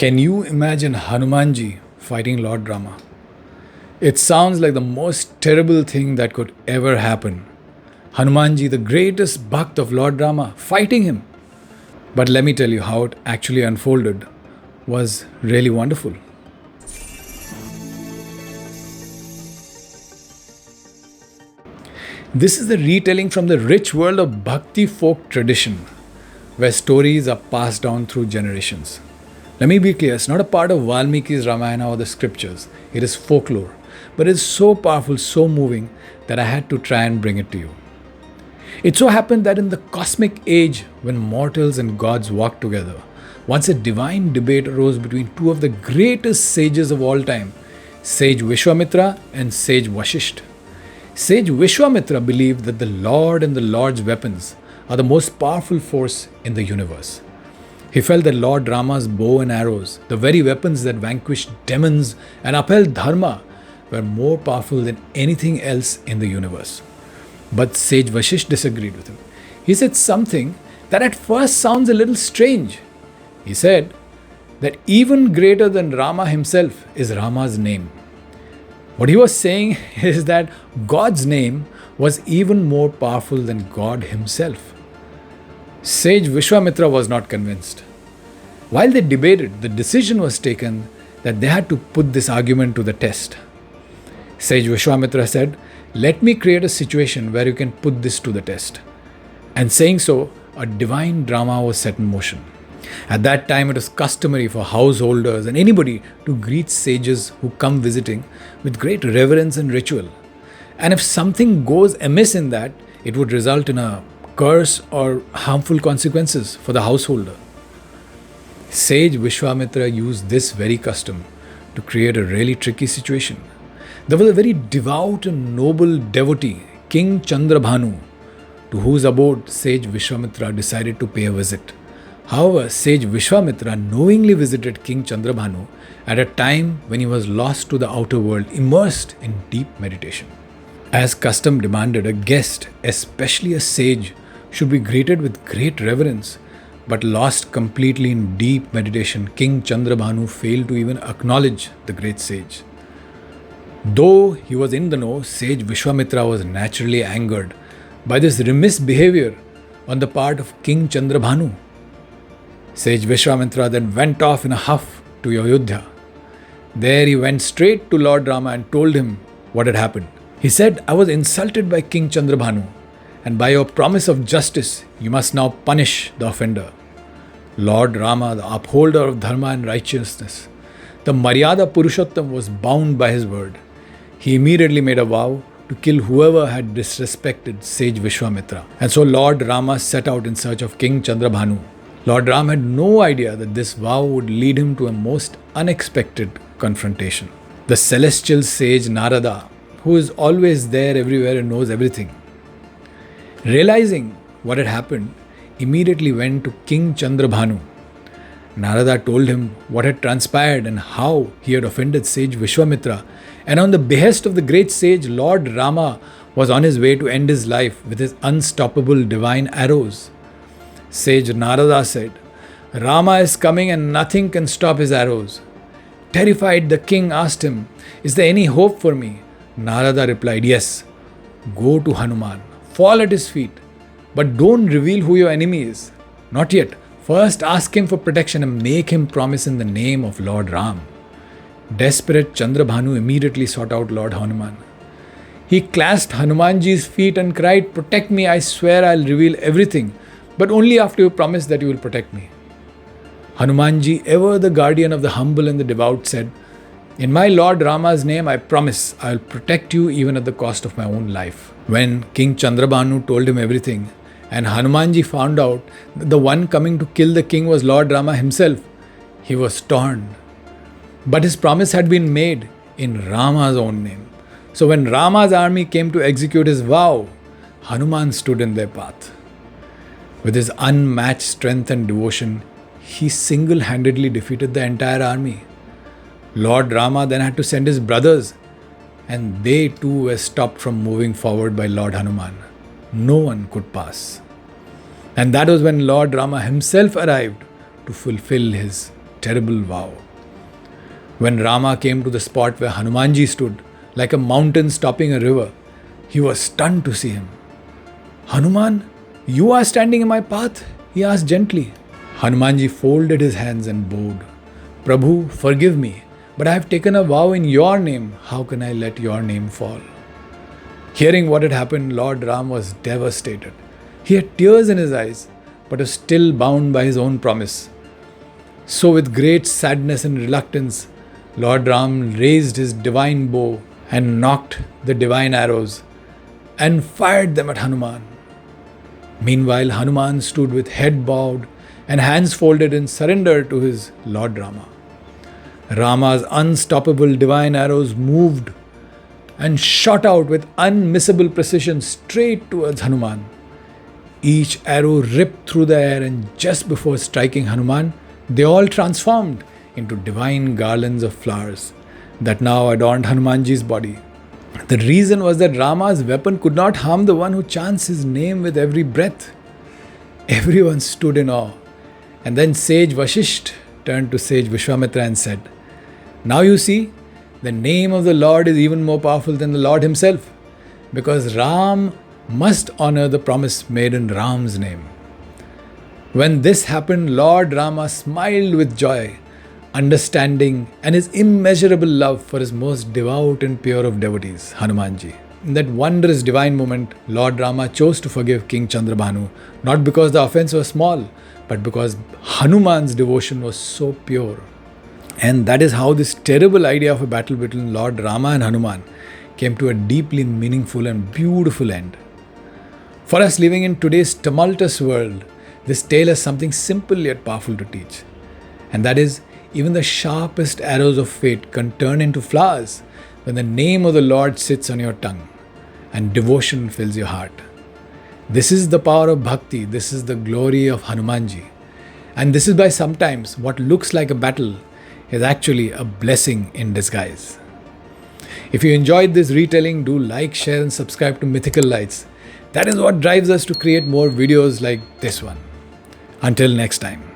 Can you imagine Hanuman Ji fighting Lord Rama? It sounds like the most terrible thing that could ever happen. Hanuman Ji, the greatest Bhakt of Lord Rama, fighting him. But let me tell you how it actually unfolded was really wonderful. This is the retelling from the rich world of Bhakti folk tradition, where stories are passed down through generations. Let me be clear, it's not a part of Valmiki's Ramayana or the scriptures. It is folklore. But it's so powerful, so moving, that I had to try and bring it to you. It so happened that in the cosmic age when mortals and gods walked together, once a divine debate arose between two of the greatest sages of all time, sage Vishwamitra and sage Vasishtha. Sage Vishwamitra believed that the Lord and the Lord's weapons are the most powerful force in the universe. He felt that Lord Rama's bow and arrows, the very weapons that vanquished demons and upheld dharma, were more powerful than anything else in the universe. But sage Vasishtha disagreed with him. He said something that at first sounds a little strange. He said that even greater than Rama himself is Rama's name. What he was saying is that God's name was even more powerful than God himself. Sage Vishwamitra was not convinced. While they debated, the decision was taken that they had to put this argument to the test. Sage Vishwamitra said, "Let me create a situation where you can put this to the test." And saying so, a divine drama was set in motion. At that time, it was customary for householders and anybody to greet sages who come visiting with great reverence and ritual. And if something goes amiss in that, it would result in a curse or harmful consequences for the householder. Sage Vishwamitra used this very custom to create a really tricky situation. There was a very devout and noble devotee, King Chandrabhanu, to whose abode Sage Vishwamitra decided to pay a visit. However, Sage Vishwamitra knowingly visited King Chandrabhanu at a time when he was lost to the outer world, immersed in deep meditation. As custom demanded, a guest, especially a sage, should be greeted with great reverence, but lost completely in deep meditation, King Chandrabhanu failed to even acknowledge the great sage. Though he was in the know, Sage Vishwamitra was naturally angered by this remiss behavior on the part of King Chandrabhanu. Sage Vishwamitra then went off in a huff to Ayodhya. There he went straight to Lord Rama and told him what had happened. He said, "I was insulted by King Chandrabhanu, and by your promise of justice, you must now punish the offender." Lord Rama, the upholder of dharma and righteousness, the Maryada Purushottam, was bound by his word. He immediately made a vow to kill whoever had disrespected Sage Vishwamitra. And so Lord Rama set out in search of King Chandrabhanu. Lord Rama had no idea that this vow would lead him to a most unexpected confrontation. The celestial sage Narada, who is always there everywhere and knows everything, realizing what had happened, immediately went to King Chandrabhanu. Narada told him what had transpired and how he had offended Sage Vishwamitra, and on the behest of the great sage, Lord Rama was on his way to end his life with his unstoppable divine arrows. Sage Narada said, "Rama is coming and nothing can stop his arrows." Terrified, the king asked him, "Is there any hope for me?" Narada replied, "Yes. Go to Hanuman, fall at his feet, but don't reveal who your enemy is. Not yet. First ask him for protection and make him promise in the name of Lord Ram." Desperate Chandrabhanu immediately sought out Lord Hanuman. He clasped Hanumanji's feet and cried, "Protect me, I swear I'll reveal everything, but only after you promise that you will protect me." Hanumanji, ever the guardian of the humble and the devout, said, "In my Lord Rama's name, I promise I will protect you even at the cost of my own life." When King Chandrabhanu told him everything, and Hanumanji found out that the one coming to kill the king was Lord Rama himself, he was torn. But his promise had been made in Rama's own name. So when Rama's army came to execute his vow, Hanuman stood in their path. With his unmatched strength and devotion, he single-handedly defeated the entire army. Lord Rama then had to send his brothers, and they too were stopped from moving forward by Lord Hanuman. No one could pass. And that was when Lord Rama himself arrived to fulfill his terrible vow. When Rama came to the spot where Hanuman Ji stood, like a mountain stopping a river, he was stunned to see him. Hanuman, you are standing in my path? He asked gently. Hanuman Ji folded his hands and bowed. Prabhu, forgive me, but I have taken a vow in your name. How can I let your name fall? Hearing what had happened, Lord Ram was devastated. He had tears in his eyes, but was still bound by his own promise. So with great sadness and reluctance, Lord Ram raised his divine bow and knocked the divine arrows and fired them at Hanuman. Meanwhile, Hanuman stood with head bowed and hands folded in surrender to his Lord Rama. Rama's unstoppable divine arrows moved and shot out with unmissable precision straight towards Hanuman. Each arrow ripped through the air, and just before striking Hanuman, they all transformed into divine garlands of flowers that now adorned Hanumanji's body. The reason was that Rama's weapon could not harm the one who chants his name with every breath. Everyone stood in awe. And then sage Vashisht turned to sage Vishwamitra and said, Now you see, the name of the Lord is even more powerful than the Lord himself, because Ram must honor the promise made in Ram's name. When this happened, Lord Rama smiled with joy, understanding, and his immeasurable love for his most devout and pure of devotees, Hanuman Ji. In that wondrous divine moment, Lord Rama chose to forgive King Chandrabhanu, not because the offense was small, but because Hanuman's devotion was so pure. And that is how this terrible idea of a battle between Lord Rama and Hanuman came to a deeply meaningful and beautiful end. For us living in today's tumultuous world, this tale has something simple yet powerful to teach. And that is, even the sharpest arrows of fate can turn into flowers when the name of the Lord sits on your tongue and devotion fills your heart. This is the power of Bhakti, this is the glory of Hanuman Ji. And this is why sometimes what looks like a battle is actually a blessing in disguise. If you enjoyed this retelling, do like, share and subscribe to Mythical Lights. That is what drives us to create more videos like this one. Until next time.